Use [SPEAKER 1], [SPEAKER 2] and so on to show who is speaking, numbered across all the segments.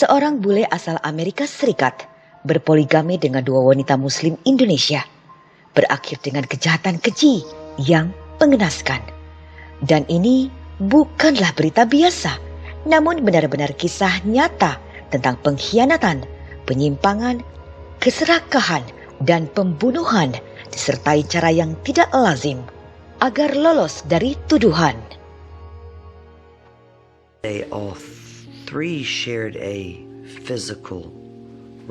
[SPEAKER 1] seorang bule asal Amerika Serikat berpoligami dengan dua wanita Muslim Indonesia, berakhir dengan kejahatan keji yang mengenaskan. Dan ini bukanlah berita biasa, namun benar-benar kisah nyata tentang pengkhianatan, penyimpangan, keserakahan, dan pembunuhan disertai cara yang tidak lazim agar lolos dari tuduhan.
[SPEAKER 2] They all three shared a physical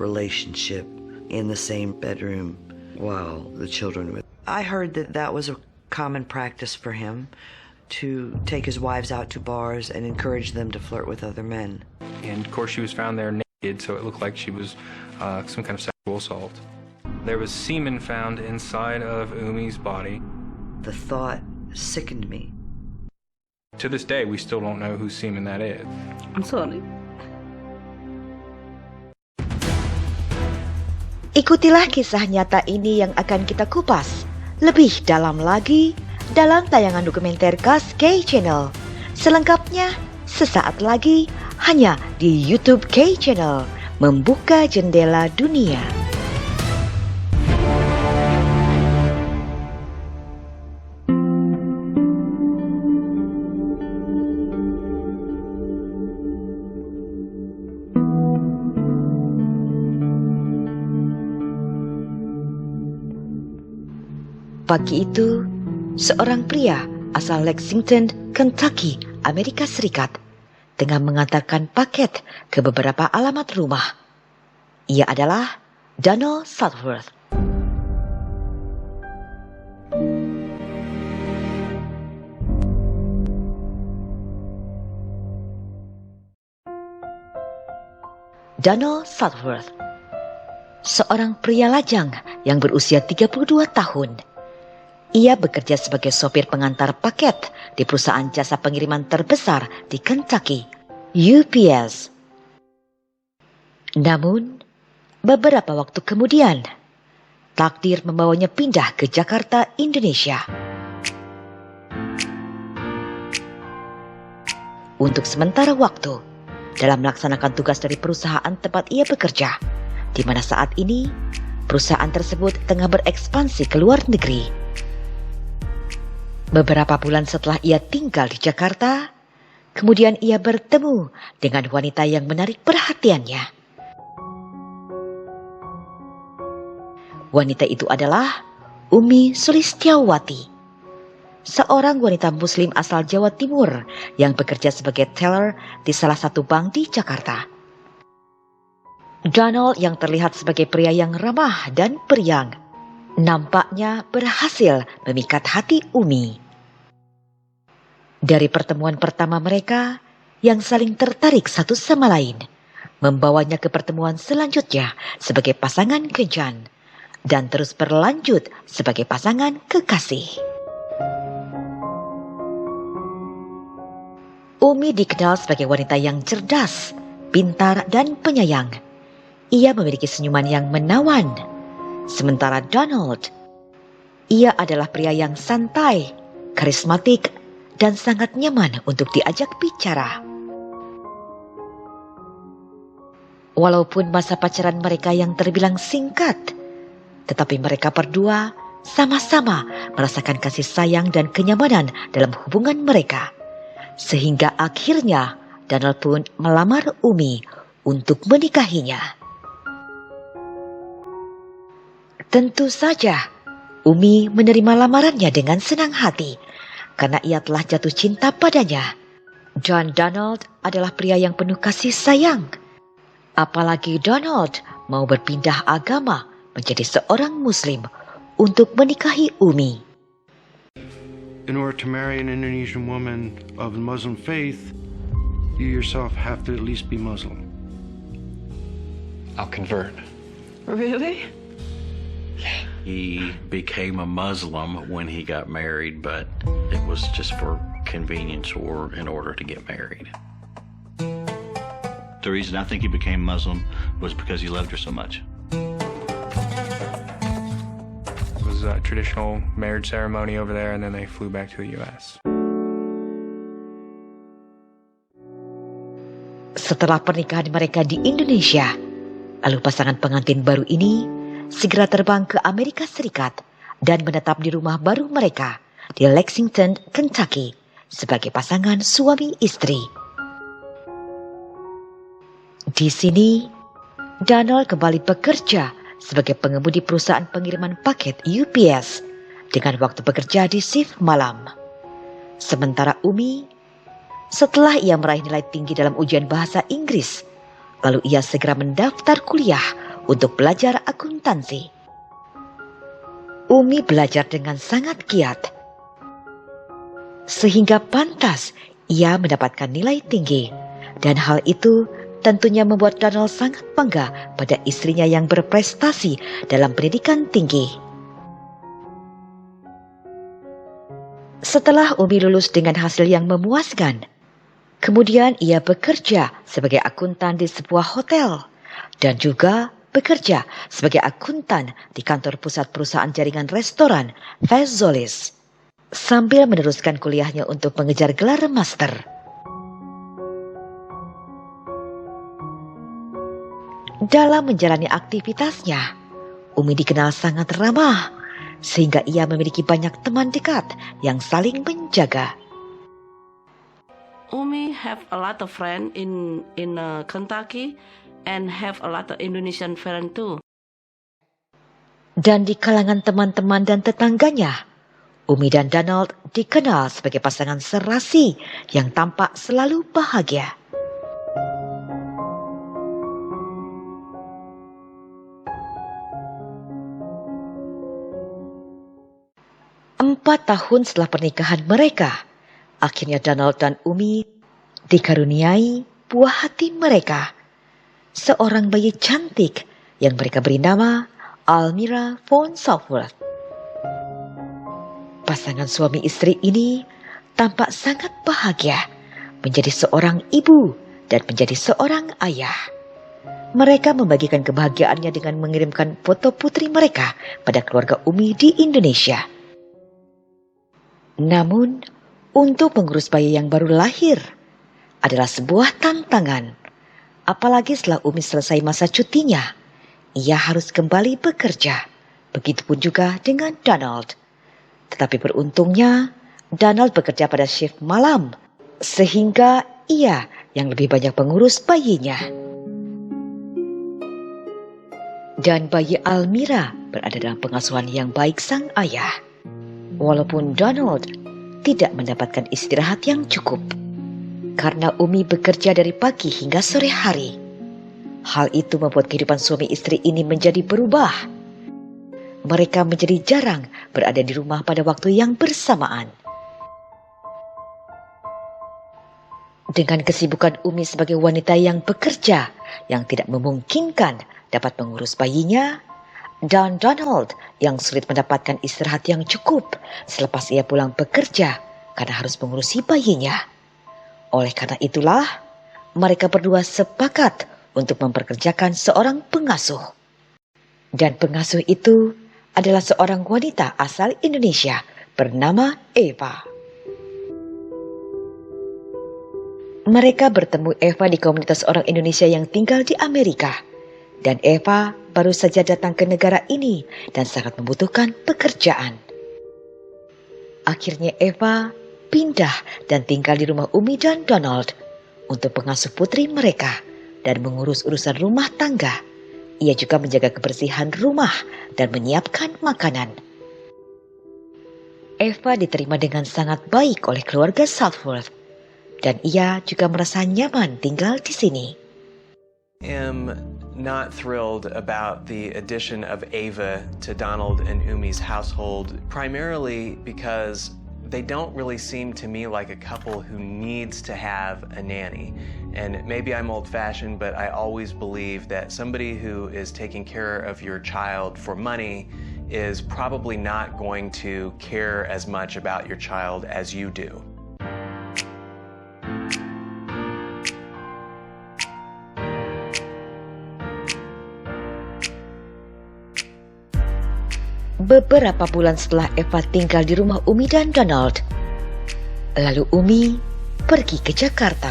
[SPEAKER 2] relationship in the same bedroom while the children were. I heard that was a common practice for him to take his wives out to bars and encourage them to flirt with other men.
[SPEAKER 3] And of course she was found there naked, so it looked like she was some kind of sexual assault. There was semen found inside of Umi's body.
[SPEAKER 2] The thought sickened me.
[SPEAKER 3] To this day, we still don't know whose semen that is.
[SPEAKER 4] I'm sorry.
[SPEAKER 1] Ikutilah kisah nyata ini yang akan kita kupas lebih dalam lagi dalam tayangan dokumenter khas K Channel. Selengkapnya sesaat lagi hanya di YouTube K Channel, membuka jendela dunia. Pagi itu, seorang pria asal Lexington, Kentucky, Amerika Serikat, tengah mengantarkan paket ke beberapa alamat rumah. Ia adalah Donald Southworth. Donald Southworth, seorang pria lajang yang berusia 32 tahun. Ia bekerja sebagai sopir pengantar paket di perusahaan jasa pengiriman terbesar di Kentucky, UPS. Namun, beberapa waktu kemudian, takdir membawanya pindah ke Jakarta, Indonesia. Untuk sementara waktu, dalam melaksanakan tugas dari perusahaan tempat ia bekerja, di mana saat ini perusahaan tersebut tengah berekspansi ke luar negeri. Beberapa bulan setelah ia tinggal di Jakarta, kemudian ia bertemu dengan wanita yang menarik perhatiannya. Wanita itu adalah Umi Sulistiawati, seorang wanita Muslim asal Jawa Timur yang bekerja sebagai teller di salah satu bank di Jakarta. Donald yang terlihat sebagai pria yang ramah dan periang, nampaknya berhasil memikat hati Umi. Dari pertemuan pertama mereka yang saling tertarik satu sama lain, membawanya ke pertemuan selanjutnya sebagai pasangan kencan dan terus berlanjut sebagai pasangan kekasih. Umi dikenal sebagai wanita yang cerdas, pintar, dan penyayang. Ia memiliki senyuman yang menawan. Sementara Donald, ia adalah pria yang santai, karismatik, dan sangat nyaman untuk diajak bicara. Walaupun masa pacaran mereka yang terbilang singkat, tetapi mereka berdua sama-sama merasakan kasih sayang dan kenyamanan dalam hubungan mereka. Sehingga akhirnya Donald pun melamar Umi untuk menikahinya. Tentu saja, Umi menerima lamarannya dengan senang hati karena ia telah jatuh cinta padanya. John Donald adalah pria yang penuh kasih sayang. Apalagi Donald mau berpindah agama menjadi seorang Muslim untuk menikahi Umi.
[SPEAKER 5] In order to marry an Indonesian woman of the Muslim faith, you yourself have to at least be Muslim.
[SPEAKER 3] I'll convert.
[SPEAKER 4] Really?
[SPEAKER 6] He became a Muslim when he got married, but it was just for convenience or in order to get married.
[SPEAKER 7] The reason I think he became Muslim was because he loved her so much.
[SPEAKER 3] It was a traditional marriage ceremony over there, and then they flew back to the U.S.
[SPEAKER 1] Setelah pernikahan mereka di Indonesia, lalu pasangan pengantin baru ini segera terbang ke Amerika Serikat dan menetap di rumah baru mereka di Lexington, Kentucky sebagai pasangan suami istri. Di sini, Donald kembali bekerja sebagai pengemudi perusahaan pengiriman paket UPS dengan waktu bekerja di shift malam. Sementara Umi, setelah ia meraih nilai tinggi dalam ujian bahasa Inggris, lalu ia segera mendaftar kuliah untuk belajar akuntansi. Umi belajar dengan sangat giat, sehingga pantas ia mendapatkan nilai tinggi, dan hal itu tentunya membuat Donald sangat bangga pada istrinya yang berprestasi dalam pendidikan tinggi. Setelah Umi lulus dengan hasil yang memuaskan, kemudian ia bekerja sebagai akuntan di sebuah hotel dan juga bekerja sebagai akuntan di kantor pusat perusahaan jaringan restoran Fazoli's sambil meneruskan kuliahnya untuk mengejar gelar master. Dalam menjalani aktivitasnya, Umi dikenal sangat ramah, sehingga ia memiliki banyak teman dekat yang saling menjaga.
[SPEAKER 4] Umi have a lot of friends in Kentucky and have a lot of Indonesian friends too.
[SPEAKER 1] Dan di kalangan teman-teman dan tetangganya, Umi dan Donald dikenal sebagai pasangan serasi yang tampak selalu bahagia. Empat tahun setelah pernikahan mereka, akhirnya Donald dan Umi dikaruniai buah hati mereka, seorang bayi cantik yang mereka beri nama Almira von Southworth. Pasangan suami istri ini tampak sangat bahagia menjadi seorang ibu dan menjadi seorang ayah. Mereka membagikan kebahagiaannya dengan mengirimkan foto putri mereka pada keluarga Umi di Indonesia. Namun, untuk mengurus bayi yang baru lahir adalah sebuah tantangan. Apalagi setelah Umi selesai masa cutinya, ia harus kembali bekerja. Begitupun juga dengan Donald. Tetapi beruntungnya, Donald bekerja pada shift malam, sehingga ia yang lebih banyak mengurus bayinya. Dan bayi Almira berada dalam pengasuhan yang baik sang ayah. Walaupun Donald tidak mendapatkan istirahat yang cukup, karena Umi bekerja dari pagi hingga sore hari. Hal itu membuat kehidupan suami istri ini menjadi berubah. Mereka menjadi jarang berada di rumah pada waktu yang bersamaan. Dengan kesibukan Umi sebagai wanita yang bekerja, yang tidak memungkinkan dapat mengurus bayinya, dan Donald yang sulit mendapatkan istirahat yang cukup selepas ia pulang bekerja karena harus mengurusi bayinya. Oleh karena itulah, mereka berdua sepakat untuk memperkerjakan seorang pengasuh. Dan pengasuh itu adalah seorang wanita asal Indonesia bernama Eva. Mereka bertemu Eva di komunitas orang Indonesia yang tinggal di Amerika. Dan Eva baru saja datang ke negara ini dan sangat membutuhkan pekerjaan. Akhirnya Eva pindah dan tinggal di rumah Umi dan Donald untuk pengasuh putri mereka dan mengurus urusan rumah tangga. Ia juga menjaga kebersihan rumah dan menyiapkan makanan. Eva diterima dengan sangat baik oleh keluarga Southworth dan ia juga merasa nyaman tinggal di sini.
[SPEAKER 8] Am not thrilled about the addition of Ava to Donald and Umi's household, primarily because they don't really seem to me like a couple who needs to have a nanny. And maybe I'm old-fashioned, but I always believe that somebody who is taking care of your child for money is probably not going to care as much about your child as you do.
[SPEAKER 1] Beberapa bulan setelah Eva tinggal di rumah Umi dan Donald, lalu Umi pergi ke Jakarta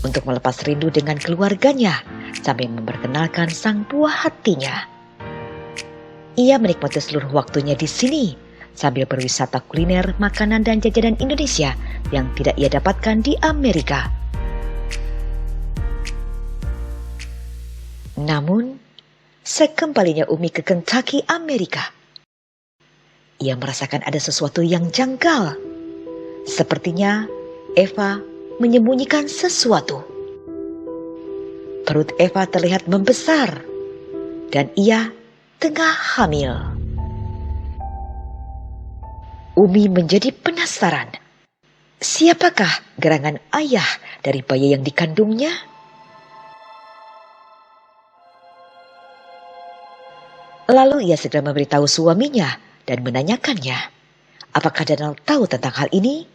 [SPEAKER 1] untuk melepas rindu dengan keluarganya sambil memperkenalkan sang buah hatinya. Ia menikmati seluruh waktunya di sini sambil berwisata kuliner, makanan dan jajanan Indonesia yang tidak ia dapatkan di Amerika. Namun, sekembalinya Umi ke Kentucky, Amerika, ia merasakan ada sesuatu yang janggal. Sepertinya Eva menyembunyikan sesuatu. Perut Eva terlihat membesar dan ia tengah hamil. Umi menjadi penasaran. Siapakah gerangan ayah dari bayi yang dikandungnya? Lalu ia segera memberitahu suaminya dan menanyakannya, apakah Donald tahu tentang hal ini?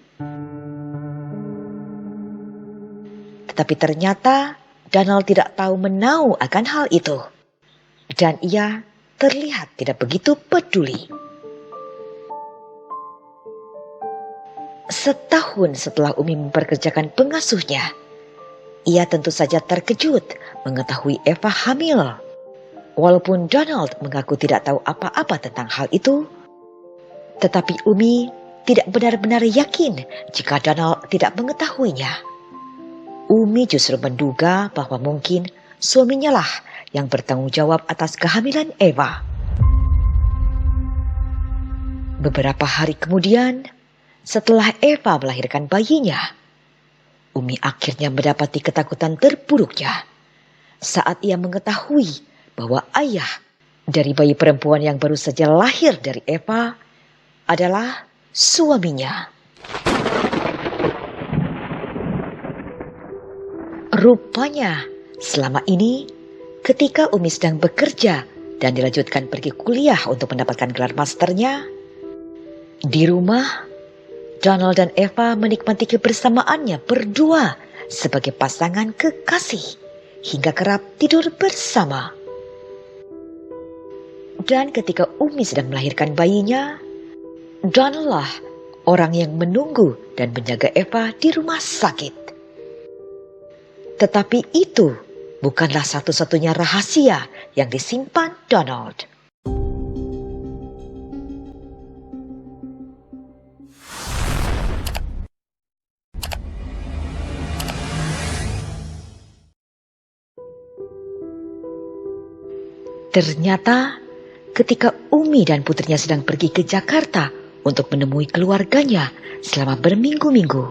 [SPEAKER 1] Tetapi ternyata Donald tidak tahu menau akan hal itu. Dan ia terlihat tidak begitu peduli. Setahun setelah Umi memperkerjakan pengasuhnya, ia tentu saja terkejut mengetahui Eva hamil. Walaupun Donald mengaku tidak tahu apa-apa tentang hal itu, tetapi Umi tidak benar-benar yakin jika Donald tidak mengetahuinya. Umi justru menduga bahwa mungkin suaminya lah yang bertanggung jawab atas kehamilan Eva. Beberapa hari kemudian, setelah Eva melahirkan bayinya, Umi akhirnya mendapati ketakutan terburuknya saat ia mengetahui bahwa ayah dari bayi perempuan yang baru saja lahir dari Eva adalah suaminya. Rupanya selama ini ketika Umi sedang bekerja dan dilanjutkan pergi kuliah untuk mendapatkan gelar masternya, di rumah Donald dan Eva menikmati kebersamaannya berdua sebagai pasangan kekasih hingga kerap tidur bersama. Dan ketika Umi sedang melahirkan bayinya, Donald lah orang yang menunggu dan menjaga Eva di rumah sakit. Tetapi itu bukanlah satu-satunya rahasia yang disimpan Donald. Ternyata ketika Umi dan putrinya sedang pergi ke Jakarta untuk menemui keluarganya selama berminggu-minggu,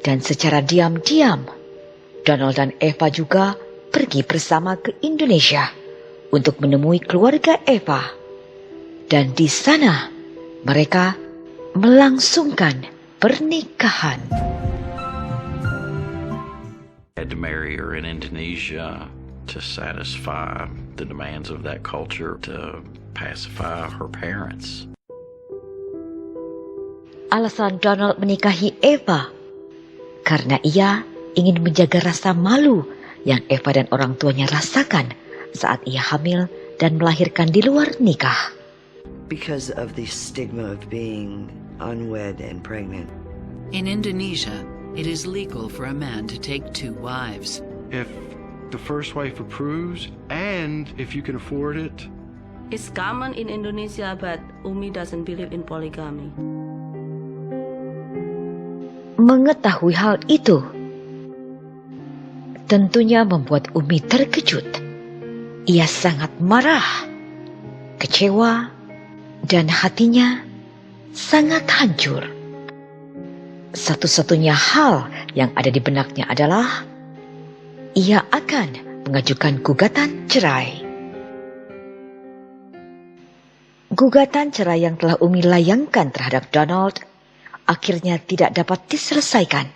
[SPEAKER 1] dan secara diam-diam Donald dan Eva juga pergi bersama ke Indonesia untuk menemui keluarga Eva. Dan di sana mereka melangsungkan pernikahan.
[SPEAKER 6] Had to marry her in Indonesia to satisfy the demands of that culture, to pacify her parents.
[SPEAKER 1] Alasan Donald menikahi Eva karena ia ingin menjaga rasa malu yang Eva dan orang tuanya rasakan saat ia hamil dan melahirkan di luar nikah.
[SPEAKER 2] Because of the stigma of being unwed and pregnant.
[SPEAKER 9] In Indonesia, it is legal for a man to take 2 wives.
[SPEAKER 5] If the first wife approves and if you can afford it.
[SPEAKER 4] It's common in Indonesia, but Umi doesn't believe in polygamy.
[SPEAKER 1] Mengetahui hal itu tentunya membuat Umi terkejut. Ia sangat marah, kecewa, dan hatinya sangat hancur. Satu-satunya hal yang ada di benaknya adalah ia akan mengajukan gugatan cerai. Gugatan cerai yang telah Umi layangkan terhadap Donald akhirnya tidak dapat diselesaikan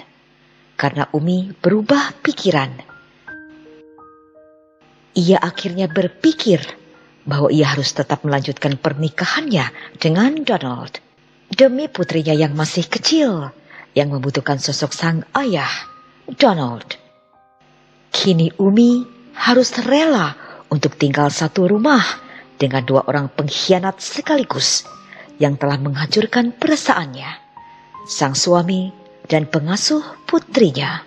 [SPEAKER 1] karena Umi berubah pikiran. Ia akhirnya berpikir bahwa ia harus tetap melanjutkan pernikahannya dengan Donald demi putrinya yang masih kecil yang membutuhkan sosok sang ayah, Donald. Kini Umi harus rela untuk tinggal satu rumah dengan 2 orang pengkhianat sekaligus yang telah menghancurkan perasaannya, sang suami dan pengasuh putrinya.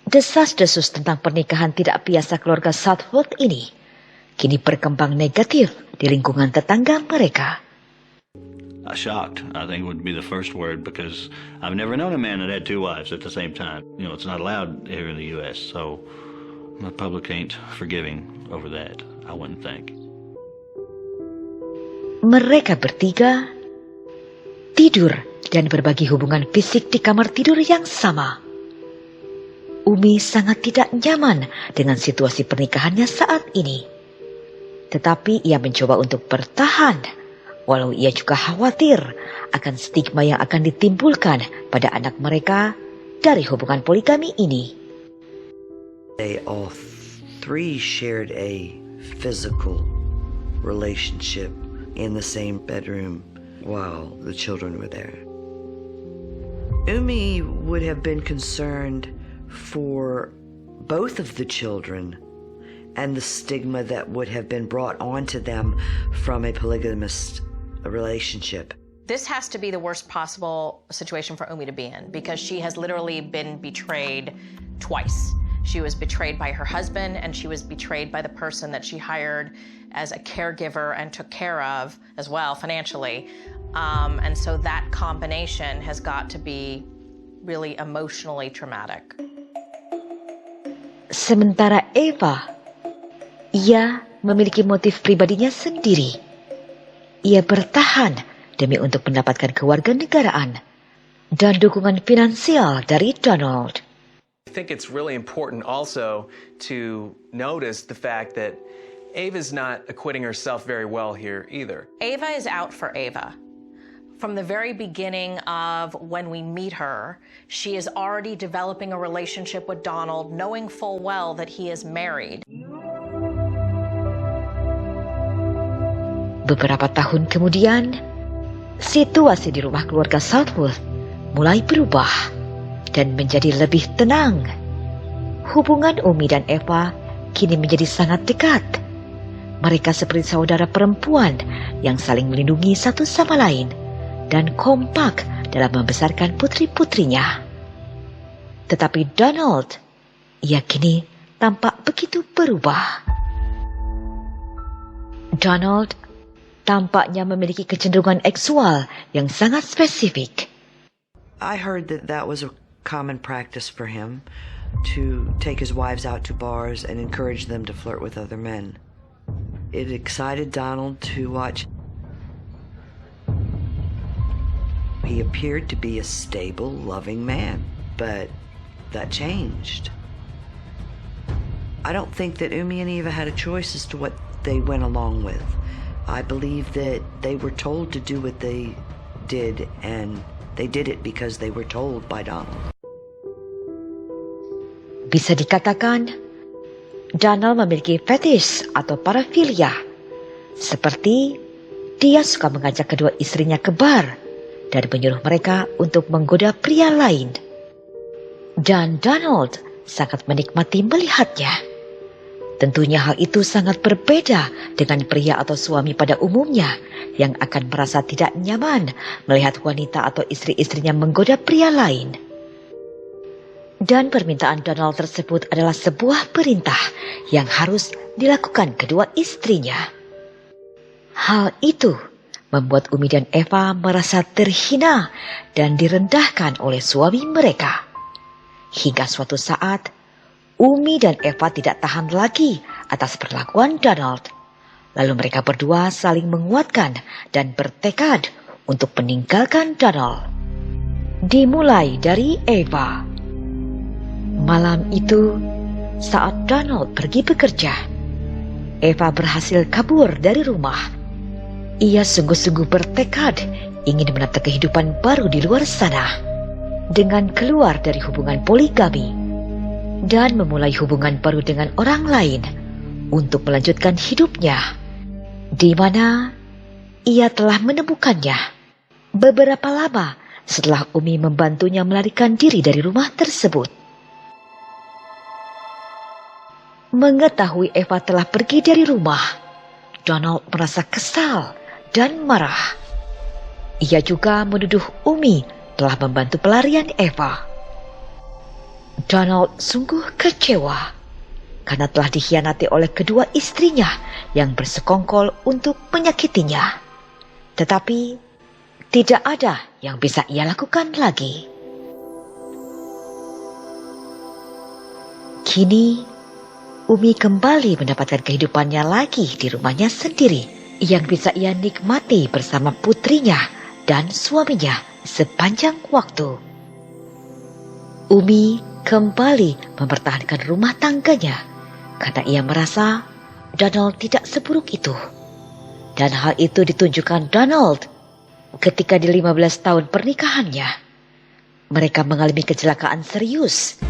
[SPEAKER 1] Desas-desus tentang pernikahan tidak biasa keluarga Southwood ini kini berkembang negatif di lingkungan tetangga mereka.
[SPEAKER 7] Shocked, I think, would be the first word, because I've never known a man that had two wives at the same time. You know, it's not allowed here in the U.S., so the public ain't forgiving over that, I wouldn't think.
[SPEAKER 1] Mereka bertiga tidur dan berbagi hubungan fisik di kamar tidur yang sama. Umi sangat tidak nyaman dengan situasi pernikahannya saat ini. Tetapi ia mencoba untuk bertahan, walau ia juga khawatir akan stigma yang akan ditimbulkan pada anak mereka dari hubungan poligami ini.
[SPEAKER 2] They all three shared a physical relationship in the same bedroom while the children were there. Umi would have been concerned for both of the children and the stigma that would have been brought onto them from a polygamous relationship.
[SPEAKER 10] This has to be the worst possible situation for Umi to be in, because she has literally been betrayed twice. She was betrayed by her husband, and she was betrayed by the person that she hired as a caregiver and took care of as well financially. And so that combination has got to be really emotionally traumatic.
[SPEAKER 1] Sementara Eva, ia memiliki motif pribadinya sendiri. Ia bertahan demi untuk mendapatkan kewarganegaraan dan dukungan finansial dari Donald.
[SPEAKER 8] I think it's really important also to notice the fact that Ava's not acquitting herself very well here either.
[SPEAKER 10] Ava is out for Ava. From the very beginning of when we meet her, she is already developing a relationship with Donald, knowing full well that he is married.
[SPEAKER 1] Beberapa tahun kemudian, situasi di rumah keluarga Southwood mulai berubah dan menjadi lebih tenang. Hubungan Umi dan Eva kini menjadi sangat dekat. Mereka seperti saudara perempuan yang saling melindungi satu sama lain dan kompak dalam membesarkan putri-putrinya. Tetapi Donald, ia kini tampak begitu berubah. Donald tampaknya memiliki kecenderungan seksual yang sangat spesifik.
[SPEAKER 2] I heard that that was a common practice for him, to take his wives out to bars and encourage them to flirt with other men. It excited Donald to watch. He appeared to be a stable, loving man, but that changed. I don't think that Umi and Eva had a choice as to what they went along with. I believe that they were told to do what they did, and they did it because they were told by Donald.
[SPEAKER 1] Bisa dikatakan, Donald memiliki fetish atau parafilia. Seperti dia suka mengajak kedua istrinya ke bar dan menyuruh mereka untuk menggoda pria lain. Dan Donald sangat menikmati melihatnya. Tentunya hal itu sangat berbeda dengan pria atau suami pada umumnya yang akan merasa tidak nyaman melihat wanita atau istri-istrinya menggoda pria lain. Dan permintaan Donald tersebut adalah sebuah perintah yang harus dilakukan kedua istrinya. Hal itu membuat Umi dan Eva merasa terhina dan direndahkan oleh suami mereka. Hingga suatu saat, Umi dan Eva tidak tahan lagi atas perlakuan Donald. Lalu mereka berdua saling menguatkan dan bertekad untuk meninggalkan Donald. Dimulai dari Eva. Malam itu, saat Donald pergi bekerja, Eva berhasil kabur dari rumah. Ia sungguh-sungguh bertekad ingin menata kehidupan baru di luar sana dengan keluar dari hubungan poligami dan memulai hubungan baru dengan orang lain untuk melanjutkan hidupnya, di mana ia telah menemukannya beberapa lama setelah Umi membantunya melarikan diri dari rumah tersebut. Mengetahui Eva telah pergi dari rumah, Donald merasa kesal dan marah. Ia juga menuduh Umi telah membantu pelarian Eva. Donald sungguh kecewa karena telah dikhianati oleh kedua istrinya yang bersekongkol untuk menyakitinya. Tetapi tidak ada yang bisa ia lakukan lagi. Kini Umi kembali mendapatkan kehidupannya lagi di rumahnya sendiri yang bisa ia nikmati bersama putrinya dan suaminya sepanjang waktu. Umi kembali mempertahankan rumah tangganya karena ia merasa Donald tidak seburuk itu. Dan hal itu ditunjukkan Donald ketika di 15 tahun pernikahannya mereka mengalami kecelakaan serius.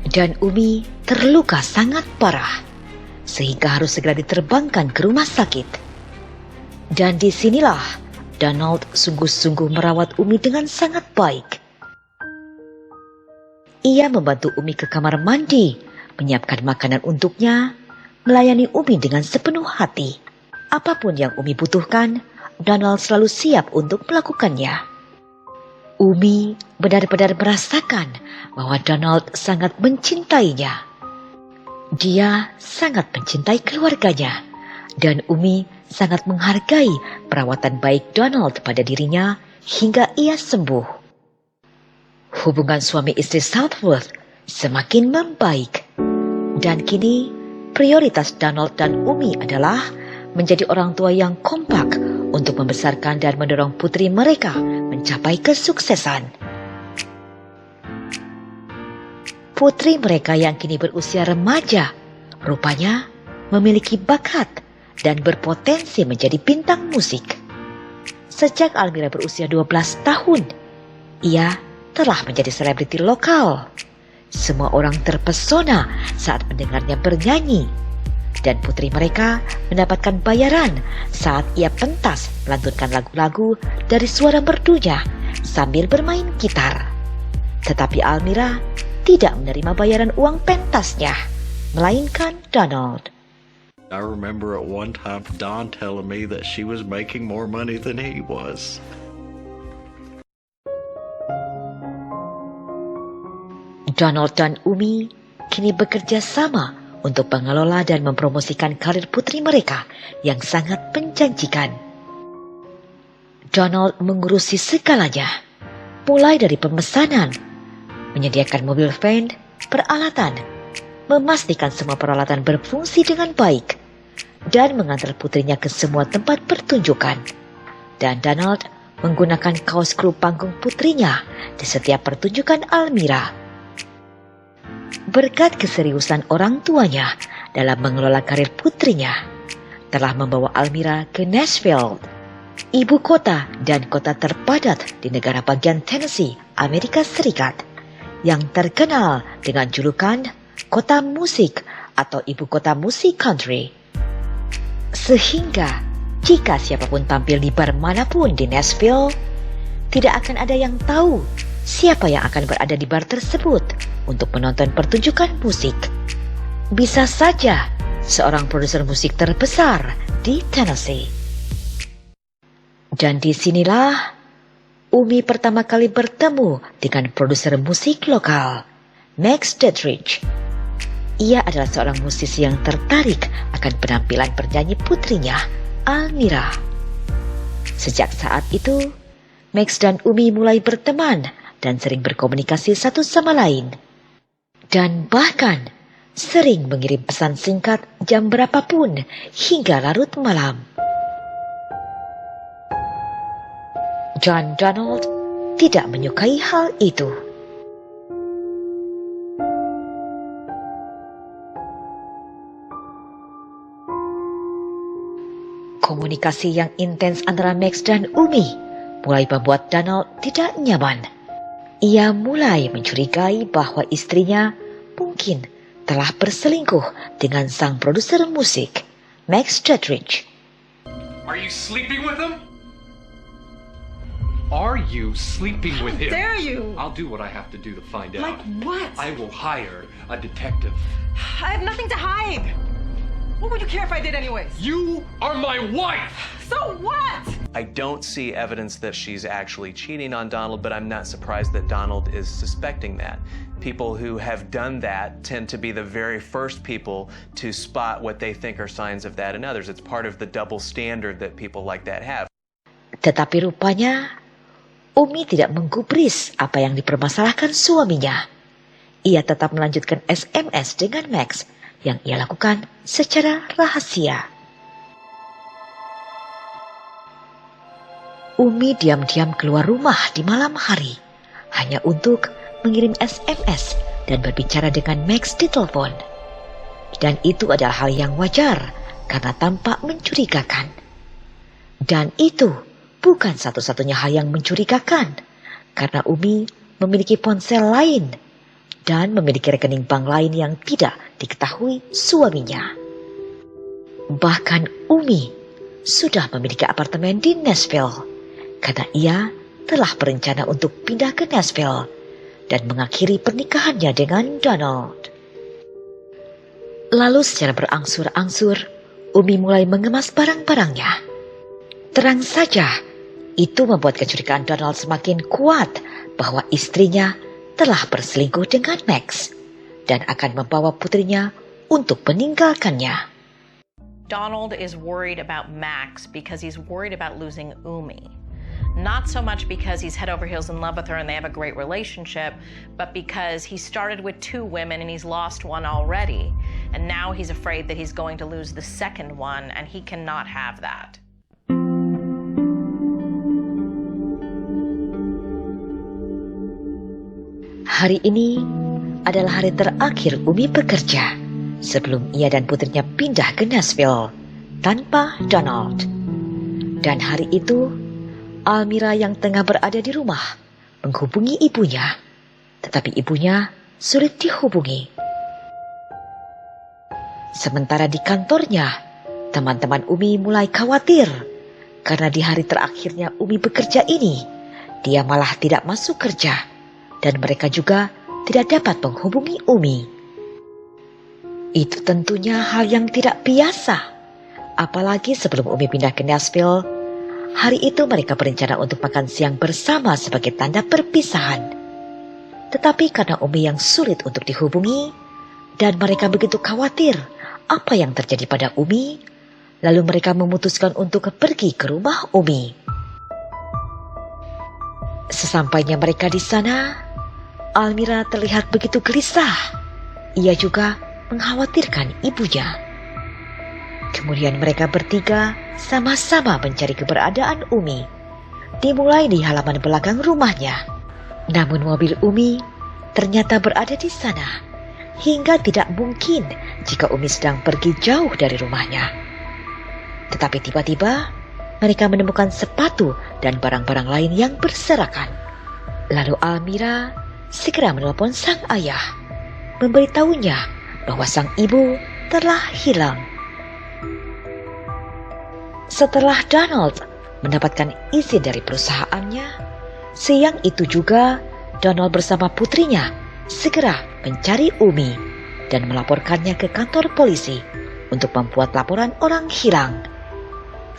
[SPEAKER 1] Dan Umi terluka sangat parah sehingga harus segera diterbangkan ke rumah sakit. Dan disinilah Donald sungguh-sungguh merawat Umi dengan sangat baik. Ia membantu Umi ke kamar mandi, menyiapkan makanan untuknya, melayani Umi dengan sepenuh hati. Apapun yang Umi butuhkan, Donald selalu siap untuk melakukannya. Umi benar-benar merasakan bahwa Donald sangat mencintainya. Dia sangat mencintai keluarganya, dan Umi sangat menghargai perawatan baik Donald pada dirinya hingga ia sembuh. Hubungan suami istri Southworth semakin membaik, dan kini prioritas Donald dan Umi adalah menjadi orang tua yang kompak untuk membesarkan dan mendorong putri mereka mencapai kesuksesan. Putri mereka yang kini berusia remaja rupanya memiliki bakat dan berpotensi menjadi bintang musik. Sejak Almira berusia 12 tahun, ia telah menjadi selebriti lokal. Semua orang terpesona saat mendengarnya bernyanyi, dan putri mereka mendapatkan bayaran saat ia pentas melantunkan lagu-lagu dari suara merdunya sambil bermain gitar. Tetapi Almira tidak menerima bayaran uang pentasnya, melainkan Donald.
[SPEAKER 6] I remember at one time Don telling me that she was making more money than he was.
[SPEAKER 1] Donald dan Umi kini bekerja sama untuk mengelola dan mempromosikan karir putri mereka yang sangat menjanjikan. Donald mengurusi segalanya, mulai dari pemesanan, menyediakan mobil van, peralatan, memastikan semua peralatan berfungsi dengan baik, dan mengantar putrinya ke semua tempat pertunjukan. Dan Donald menggunakan kaos kru panggung putrinya di setiap pertunjukan Almira. Berkat keseriusan orang tuanya dalam mengelola karir putrinya, telah membawa Almira ke Nashville, ibu kota dan kota terpadat di negara bagian Tennessee, Amerika Serikat, yang terkenal dengan julukan kota musik atau ibu kota musik country. Sehingga jika siapapun tampil di bar manapun di Nashville, tidak akan ada yang tahu siapa yang akan berada di bar tersebut untuk menonton pertunjukan musik. Bisa saja seorang produser musik terbesar di Tennessee. Dan disinilah Umi pertama kali bertemu dengan produser musik lokal, Max Detrich. Ia adalah seorang musisi yang tertarik akan penampilan penyanyi putrinya, Almira. Sejak saat itu, Max dan Umi mulai berteman dan sering berkomunikasi satu sama lain. Dan bahkan sering mengirim pesan singkat jam berapapun hingga larut malam. John Donald tidak menyukai hal itu. Komunikasi yang intens antara Max dan Umi mulai membuat Donald tidak nyaman. Ia mulai mencurigai bahwa istrinya mungkin telah berselingkuh dengan sang produser musik, Max Detrich.
[SPEAKER 3] Are you sleeping with him? Are you sleeping with him?
[SPEAKER 11] How dare you?
[SPEAKER 3] I'll do what I have to do to find out.
[SPEAKER 11] Like what?
[SPEAKER 3] I will hire a detective.
[SPEAKER 11] I have nothing to hide. What would you care if I did anyways?
[SPEAKER 12] You are my wife!
[SPEAKER 11] So what?
[SPEAKER 8] I don't see evidence that she's actually cheating on Donald, but I'm not surprised that Donald is suspecting that. People who have done that tend to be the very first people to spot what they think are signs of that in others. It's part of the double standard that people like that have.
[SPEAKER 1] Tetapi rupanya, Umi tidak menggubris apa yang dipermasalahkan suaminya. Ia tetap melanjutkan SMS dengan Max yang ia lakukan secara rahasia. Umi diam-diam keluar rumah di malam hari hanya untuk mengirim SMS dan berbicara dengan Max di telepon. Dan itu adalah hal yang wajar karena tampak mencurigakan. Dan itu bukan satu-satunya hal yang mencurigakan karena Umi memiliki ponsel lain dan memiliki rekening bank lain yang tidak diketahui suaminya. Bahkan Umi sudah memiliki apartemen di Nashville karena ia telah berencana untuk pindah ke Nashville dan mengakhiri pernikahannya dengan Donald. Lalu secara berangsur-angsur, Umi mulai mengemas barang-barangnya. Terang saja, itu membuat kecurigaan Donald semakin kuat bahwa istrinya telah berselingkuh dengan Max dan akan membawa putrinya untuk meninggalkannya.
[SPEAKER 10] Donald is worried about Max because he's worried about losing Umi. Not so much because he's head over heels in love with her and they have a great relationship, but because he started with 2 women and he's lost one already. And now he's afraid that he's going to lose the second one, and he cannot have that.
[SPEAKER 1] Hari ini adalah hari terakhir Umi bekerja sebelum ia dan putrinya pindah ke Nashville tanpa Donald. Dan hari itu, Almira yang tengah berada di rumah menghubungi ibunya, tetapi ibunya sulit dihubungi. Sementara di kantornya, teman-teman Umi mulai khawatir karena di hari terakhirnya Umi bekerja ini, dia malah tidak masuk kerja dan mereka juga tidak dapat menghubungi Umi. Itu tentunya hal yang tidak biasa, apalagi sebelum Umi pindah ke Nashville. Hari itu mereka berencana untuk makan siang bersama sebagai tanda perpisahan. Tetapi karena Umi yang sulit untuk dihubungi dan mereka begitu khawatir apa yang terjadi pada Umi, lalu mereka memutuskan untuk pergi ke rumah Umi. Sesampainya mereka di sana, Almira terlihat begitu gelisah. Ia juga mengkhawatirkan ibunya. Kemudian mereka bertiga sama-sama mencari keberadaan Umi. Dimulai di halaman belakang rumahnya. Namun mobil Umi ternyata berada di sana. Hingga tidak mungkin jika Umi sedang pergi jauh dari rumahnya. Tetapi tiba-tiba mereka menemukan sepatu dan barang-barang lain yang berserakan. Lalu Almira segera menelpon sang ayah, memberitahunya bahwa sang ibu telah hilang. Setelah Donald mendapatkan izin dari perusahaannya, siang itu juga Donald bersama putrinya segera mencari Umi dan melaporkannya ke kantor polisi untuk membuat laporan orang hilang.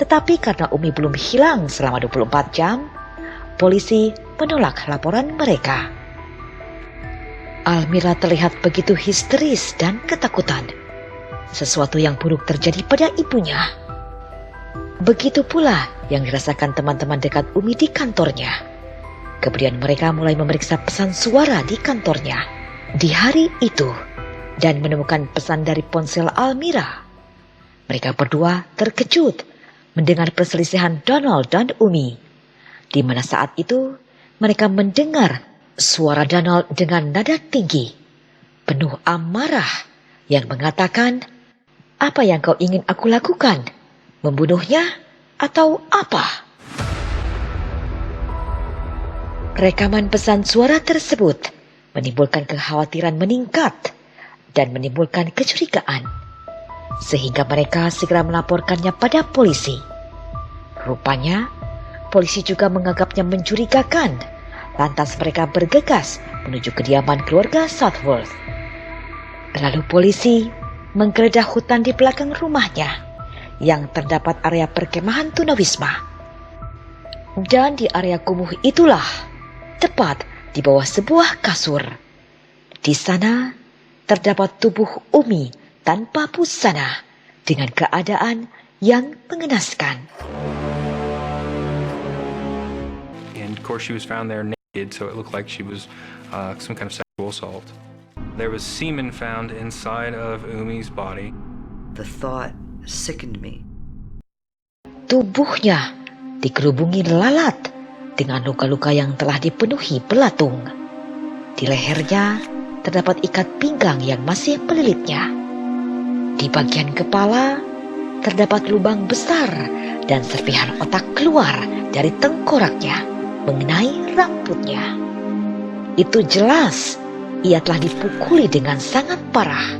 [SPEAKER 1] Tetapi karena Umi belum hilang selama 24 jam, polisi menolak laporan mereka. Almira terlihat begitu histeris dan ketakutan. Sesuatu yang buruk terjadi pada ibunya. Begitu pula yang dirasakan teman-teman dekat Umi di kantornya. Kemudian mereka mulai memeriksa pesan suara di kantornya di hari itu dan menemukan pesan dari ponsel Almira. Mereka berdua terkejut mendengar perselisihan Donald dan Umi, di mana saat itu mereka mendengar suara Donald dengan nada tinggi, penuh amarah yang mengatakan, "Apa yang kau ingin aku lakukan? Membunuhnya atau apa?" Rekaman pesan suara tersebut menimbulkan kekhawatiran meningkat dan menimbulkan kecurigaan, sehingga mereka segera melaporkannya pada polisi. Rupanya, polisi juga menganggapnya mencurigakan, lantas mereka bergegas menuju kediaman keluarga Southworth. Lalu polisi menggeledah hutan di belakang rumahnya yang terdapat area perkemahan tunawisma. Dan di area kumuh itulah, tepat di bawah sebuah kasur, di sana terdapat tubuh Umi tanpa busana dengan keadaan yang mengenaskan.
[SPEAKER 3] And of course she was found there naked, so it looked like she was some kind of sexual assault. There was semen found inside of Umi's body.
[SPEAKER 2] The thought sickened me.
[SPEAKER 1] Tubuhnya dikerubungi lalat dengan luka-luka yang telah dipenuhi belatung. Di lehernya terdapat ikat pinggang yang masih melilitnya. Di bagian kepala terdapat lubang besar dan serpihan otak keluar dari tengkoraknya mengenai rambutnya. Itu jelas ia telah dipukuli dengan sangat parah.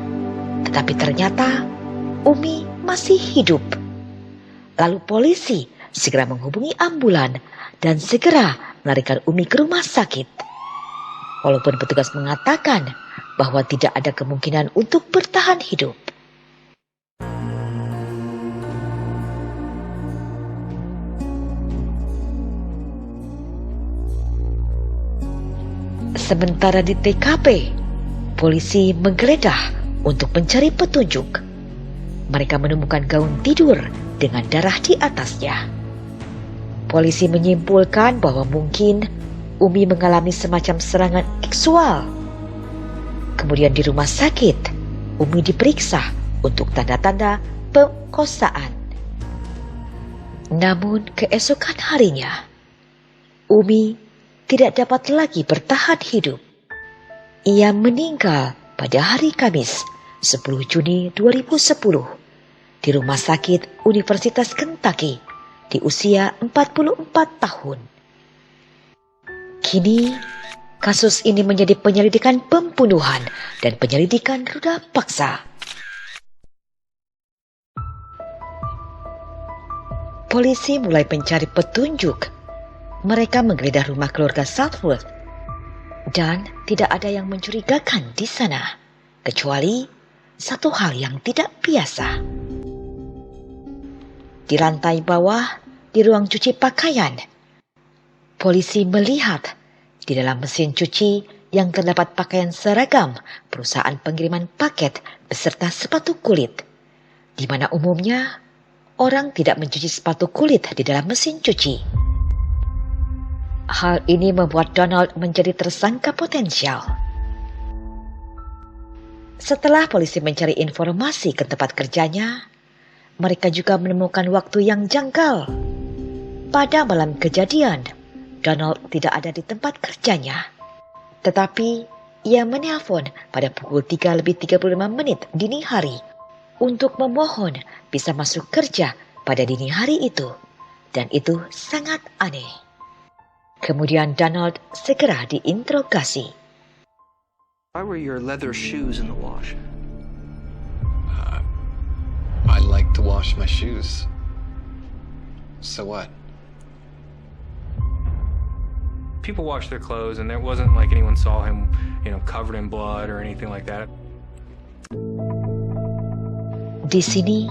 [SPEAKER 1] Tetapi ternyata Umi masih hidup. Lalu polisi segera menghubungi ambulan dan segera melarikan Umi ke rumah sakit. Walaupun petugas mengatakan bahwa tidak ada kemungkinan untuk bertahan hidup. Sementara di TKP, polisi menggeledah untuk mencari petunjuk. Mereka menemukan gaun tidur dengan darah di atasnya. Polisi menyimpulkan bahwa mungkin Umi mengalami semacam serangan seksual. Kemudian di rumah sakit, Umi diperiksa untuk tanda-tanda pemerkosaan. Namun keesokan harinya, Umi tidak dapat lagi bertahan hidup. Ia meninggal pada hari Kamis 10 Juni 2010 di Rumah Sakit Universitas Kentucky di usia 44 tahun. Kini, kasus ini menjadi penyelidikan pembunuhan dan penyelidikan ruda paksa. Polisi mulai mencari petunjuk. Mereka menggeledah rumah keluarga Southworth dan tidak ada yang mencurigakan di sana, kecuali satu hal yang tidak biasa. Di lantai bawah, di ruang cuci pakaian, polisi melihat di dalam mesin cuci yang terdapat pakaian seragam perusahaan pengiriman paket beserta sepatu kulit, di mana umumnya orang tidak mencuci sepatu kulit di dalam mesin cuci. Hal ini membuat Donald menjadi tersangka potensial. Setelah polisi mencari informasi ke tempat kerjanya, mereka juga menemukan waktu yang janggal. Pada malam kejadian, Donald tidak ada di tempat kerjanya. Tetapi ia menelpon pada pukul 3:35 dini hari untuk memohon bisa masuk kerja pada dini hari itu. Dan itu sangat aneh. Kemudian Donald segera diinterogasi.
[SPEAKER 13] Why were your leather shoes in the wash?
[SPEAKER 14] I like to wash my shoes. So what?
[SPEAKER 3] People wash their clothes and there wasn't like anyone saw him, covered in blood or anything like that.
[SPEAKER 1] Di sini,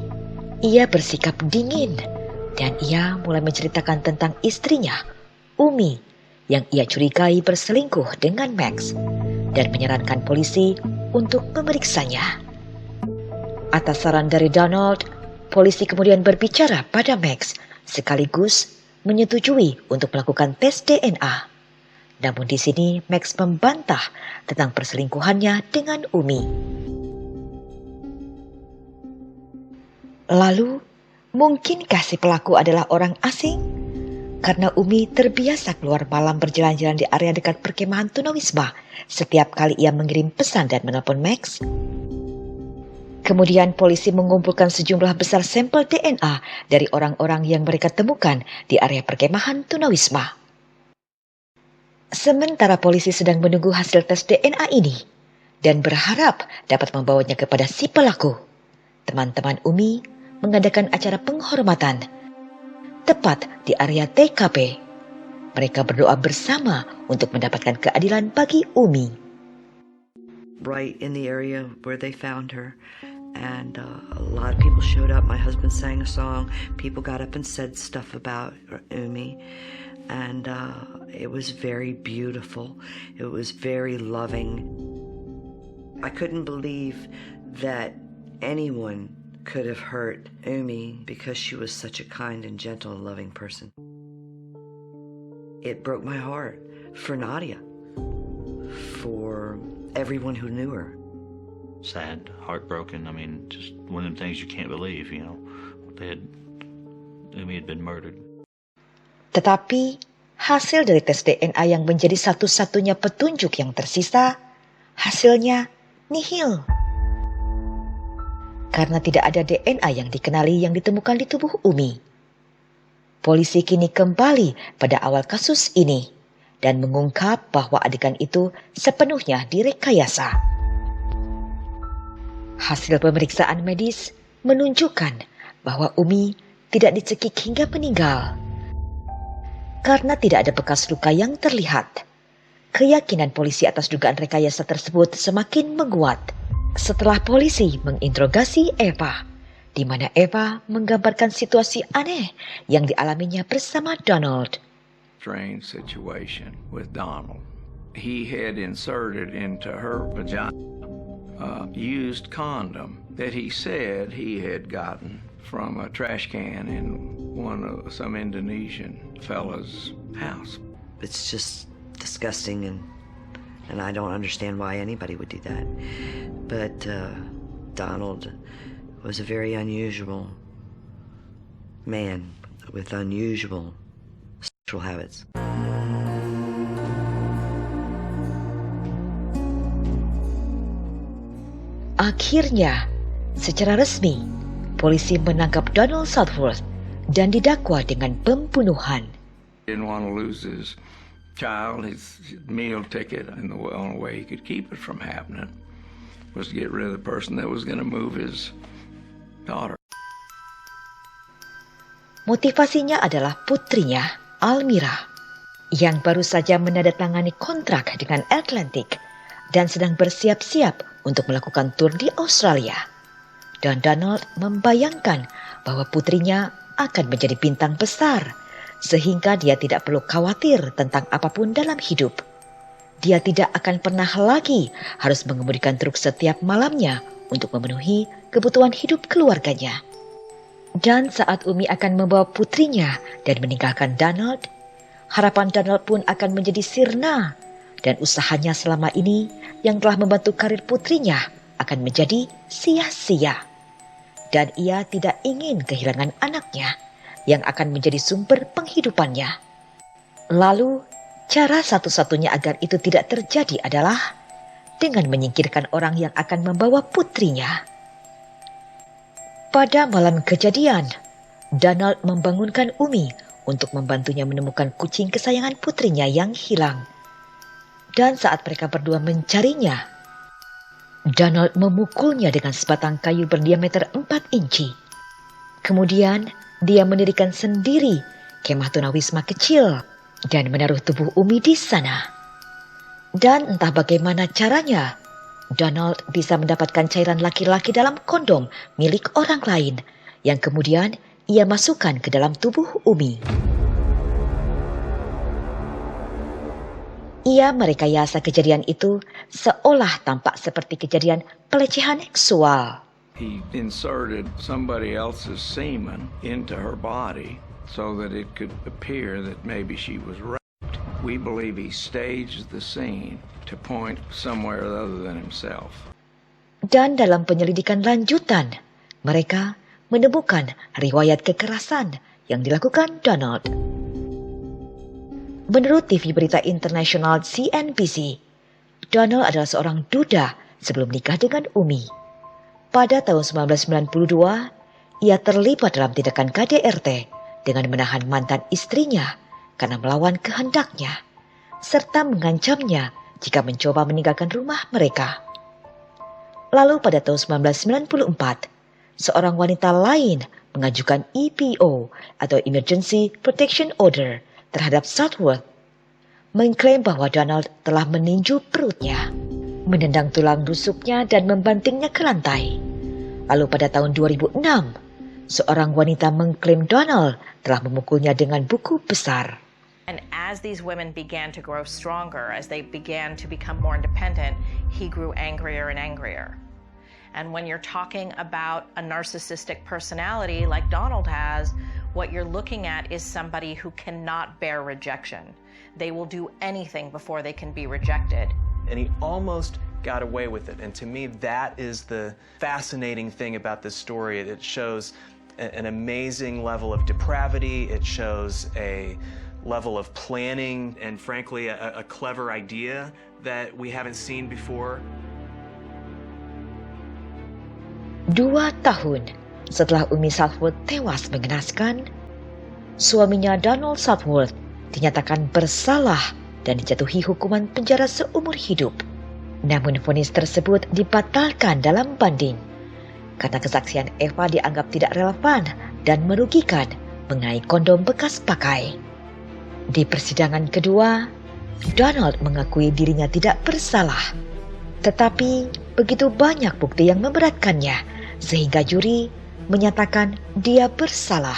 [SPEAKER 1] ia bersikap dingin dan ia mulai menceritakan tentang istrinya, Umi, yang ia curigai berselingkuh dengan Max dan menyarankan polisi untuk memeriksanya. Atas saran dari Donald, polisi kemudian berbicara pada Max sekaligus menyetujui untuk melakukan tes DNA. Namun di sini Max membantah tentang perselingkuhannya dengan Umi. Lalu, mungkinkah si pelaku adalah orang asing? Karena Umi terbiasa keluar malam berjalan-jalan di area dekat perkemahan tunawisma setiap kali ia mengirim pesan dan menelpon Max. Kemudian polisi mengumpulkan sejumlah besar sampel DNA dari orang-orang yang mereka temukan di area perkemahan tunawisma. Sementara polisi sedang menunggu hasil tes DNA ini dan berharap dapat membawanya kepada si pelaku, teman-teman Umi mengadakan acara penghormatan tepat di area TKP. Mereka berdoa bersama untuk mendapatkan keadilan bagi Umi.
[SPEAKER 2] Right in the area where they found her. And a lot of people showed up. My husband sang a song. People got up and said stuff about Umi. And it was very beautiful. It was very loving. I couldn't believe that anyone could have hurt Umi because she was such a kind and gentle and loving person. It broke my heart for Nadia, for everyone who knew her.
[SPEAKER 7] Sad, heartbroken. I mean, just one of them things you can't believe, you know. Umi had been murdered.
[SPEAKER 1] Tetapi hasil dari tes DNA yang menjadi satu-satunya petunjuk yang tersisa, hasilnya nihil. Karena tidak ada DNA yang dikenali yang ditemukan di tubuh Umi. Polisi kini kembali pada awal kasus ini dan mengungkap bahwa adegan itu sepenuhnya direkayasa. Hasil pemeriksaan medis menunjukkan bahwa Umi tidak dicekik hingga meninggal. Karena tidak ada bekas luka yang terlihat, keyakinan polisi atas dugaan rekayasa tersebut semakin menguat setelah polisi menginterogasi Eva, di mana Eva menggambarkan situasi aneh yang dialaminya bersama Donald.
[SPEAKER 15] Strange situation with Donald. He had inserted into her vagina a used condom that he said he had gotten from a trash can in some Indonesian fella's house.
[SPEAKER 2] It's just disgusting, and I don't understand why anybody would do that. But Donald was a very unusual man with unusual sexual habits.
[SPEAKER 1] Akhirnya, secara resmi, polisi menangkap Donald Southworth dan didakwa dengan pembunuhan.
[SPEAKER 15] Didn't want to lose his child, his meal ticket, and the only way he could keep it from happening was to get rid of the person that was going to move his daughter.
[SPEAKER 1] Motivasinya adalah putrinya, Almira, yang baru saja menandatangani kontrak dengan Atlantic dan sedang bersiap-siap untuk melakukan tur di Australia. Dan Donald membayangkan bahwa putrinya akan menjadi bintang besar, sehingga dia tidak perlu khawatir tentang apapun dalam hidup. Dia tidak akan pernah lagi harus mengemudikan truk setiap malamnya untuk memenuhi kebutuhan hidup keluarganya. Dan saat Umi akan membawa putrinya dan meninggalkan Donald, harapan Donald pun akan menjadi sirna, dan usahanya selama ini yang telah membantu karir putrinya akan menjadi sia-sia. Dan ia tidak ingin kehilangan anaknya yang akan menjadi sumber penghidupannya. Lalu, cara satu-satunya agar itu tidak terjadi adalah dengan menyingkirkan orang yang akan membawa putrinya. Pada malam kejadian, Donald membangunkan Umi untuk membantunya menemukan kucing kesayangan putrinya yang hilang. Dan saat mereka berdua mencarinya, Donald memukulnya dengan sebatang kayu berdiameter 4 inci. Kemudian, dia mendirikan sendiri kemah tunawisma kecil dan menaruh tubuh Umi di sana. Dan entah bagaimana caranya, Donald bisa mendapatkan cairan laki-laki dalam kondom milik orang lain yang kemudian ia masukkan ke dalam tubuh Umi. Ia merekayasa kejadian itu seolah tampak seperti kejadian pelecehan seksual.
[SPEAKER 15] He inserted somebody else's semen into her body so that it could appear that maybe she was raped. We believe he staged the scene to point somewhere other than himself.
[SPEAKER 1] Dan dalam penyelidikan lanjutan, mereka menemukan riwayat kekerasan yang dilakukan Donald. Menurut TV berita internasional CNBC, Donald adalah seorang duda sebelum nikah dengan Umi. Pada tahun 1992, ia terlibat dalam tindakan KDRT dengan menahan mantan istrinya karena melawan kehendaknya, serta mengancamnya jika mencoba meninggalkan rumah mereka. Lalu pada tahun 1994, seorang wanita lain mengajukan EPO atau Emergency Protection Order terhadap Southworth, mengklaim bahwa Donald telah meninju perutnya, menendang tulang rusuknya dan membantingnya ke lantai. Lalu pada tahun 2006, seorang wanita mengklaim Donald telah memukulnya dengan buku besar.
[SPEAKER 10] And as these women began to grow stronger, as they began to become more independent, he grew angrier and angrier. And when you're talking about a narcissistic personality like Donald has, what you're looking at is somebody who cannot bear rejection. They will do anything before they can be rejected.
[SPEAKER 8] And he almost got away with it. And to me, that is the fascinating thing about this story. It shows an amazing level of depravity. It shows a level of planning and, frankly, a clever idea that we haven't seen before.
[SPEAKER 1] 2 tahun setelah Umi Southworth tewas mengenaskan, suaminya Donald Southworth dinyatakan bersalah dan dijatuhi hukuman penjara seumur hidup. Namun vonis tersebut dibatalkan dalam banding karena kesaksian Eva dianggap tidak relevan dan merugikan mengenai kondom bekas pakai. Di persidangan kedua, Donald mengakui dirinya tidak bersalah. Tetapi begitu banyak bukti yang memberatkannya sehingga juri menyatakan dia bersalah.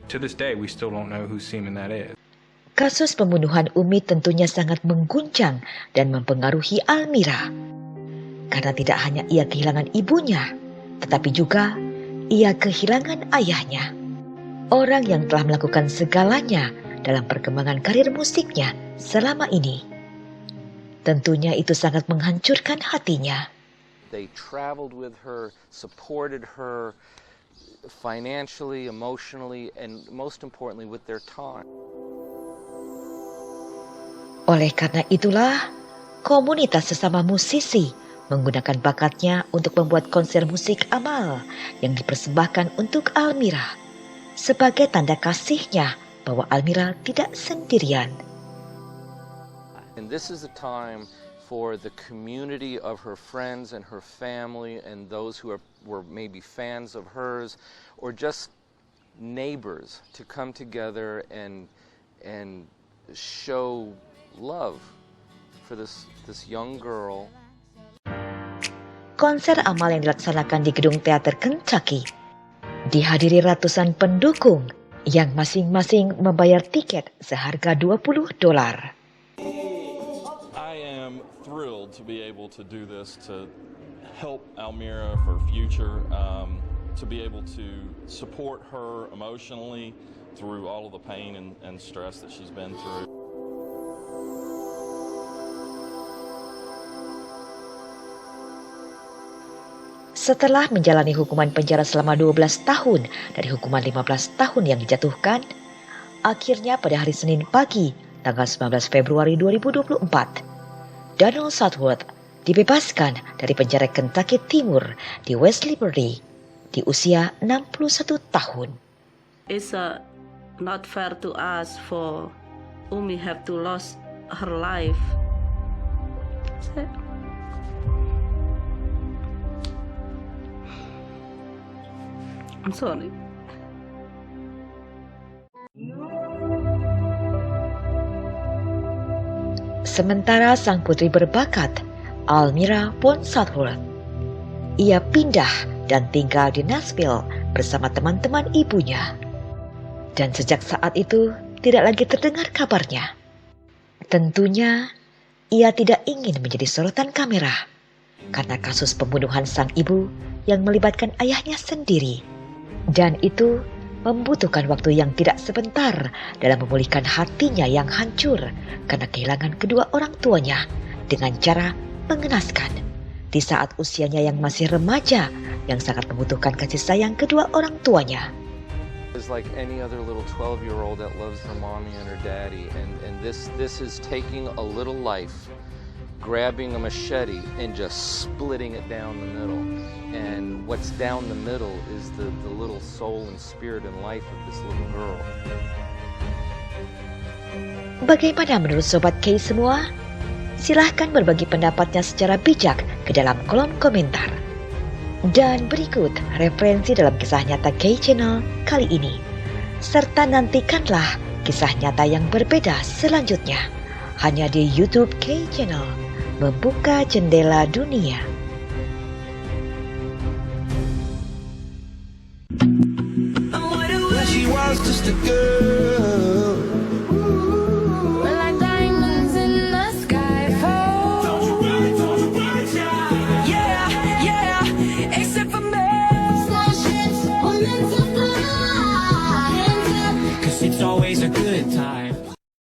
[SPEAKER 3] To this day, we still don't know whose semen that is.
[SPEAKER 1] Kasus pembunuhan Umi tentunya sangat mengguncang dan mempengaruhi Almira. Karena tidak hanya ia kehilangan ibunya, tetapi juga ia kehilangan ayahnya. Orang yang telah melakukan segalanya dalam perkembangan karir musiknya selama ini. Tentunya itu sangat menghancurkan hatinya.
[SPEAKER 16] They traveled with her, supported her financially, emotionally, and most importantly with their time.
[SPEAKER 1] Oleh karena itulah, komunitas sesama musisi menggunakan bakatnya untuk membuat konser musik amal yang dipersembahkan untuk Almira sebagai tanda kasihnya bahwa Almira tidak sendirian.
[SPEAKER 16] And this is a time for the community of her friends and her family and those who were maybe fans of hers or just neighbors to come together and show love for this young girl.
[SPEAKER 1] Konser amal yang dilaksanakan di gedung teater Kentucky dihadiri ratusan pendukung yang masing-masing membayar tiket seharga $20.
[SPEAKER 17] I am thrilled to be able to do this to help Almira for future, to be able to support her emotionally through all of the pain and stress that she's been through.
[SPEAKER 1] Setelah menjalani hukuman penjara selama 12 tahun dari hukuman 15 tahun yang dijatuhkan, akhirnya pada hari Senin pagi, tanggal 19 Februari 2024, Donald Southworth dibebaskan dari penjara Kentucky Timur di West Liberty di usia 61 tahun.
[SPEAKER 4] It's not fair to us for Umi have to lose her life. I'm sorry.
[SPEAKER 1] Sementara sang putri berbakat, Almira von Southworth, ia pindah dan tinggal di Nashville bersama teman-teman ibunya. Dan sejak saat itu tidak lagi terdengar kabarnya. Tentunya ia tidak ingin menjadi sorotan kamera karena kasus pembunuhan sang ibu yang melibatkan ayahnya sendiri. Dan itu membutuhkan waktu yang tidak sebentar dalam memulihkan hatinya yang hancur karena kehilangan kedua orang tuanya dengan cara mengenaskan di saat usianya yang masih remaja yang sangat membutuhkan kasih sayang kedua orang tuanya.
[SPEAKER 16] It's like any other little 12-year-old that loves her mommy and her daddy, and this is taking a little life, grabbing a machete and just splitting it down the middle. And what's down the middle is the little soul and spirit and life of this little girl.
[SPEAKER 1] Bagaimana menurut Sobat K semua? Silahkan berbagi pendapatnya secara bijak ke dalam kolom komentar. Dan berikut referensi dalam kisah nyata K Channel kali ini. Serta nantikanlah kisah nyata yang berbeda selanjutnya. Hanya di YouTube K Channel, membuka jendela dunia.
[SPEAKER 18] just a girl.
[SPEAKER 19] We're like diamonds in the sky. Don't you worry, child. Yeah, yeah, except for me.
[SPEAKER 18] Starships are meant to fly. 'Cause it's always a good time.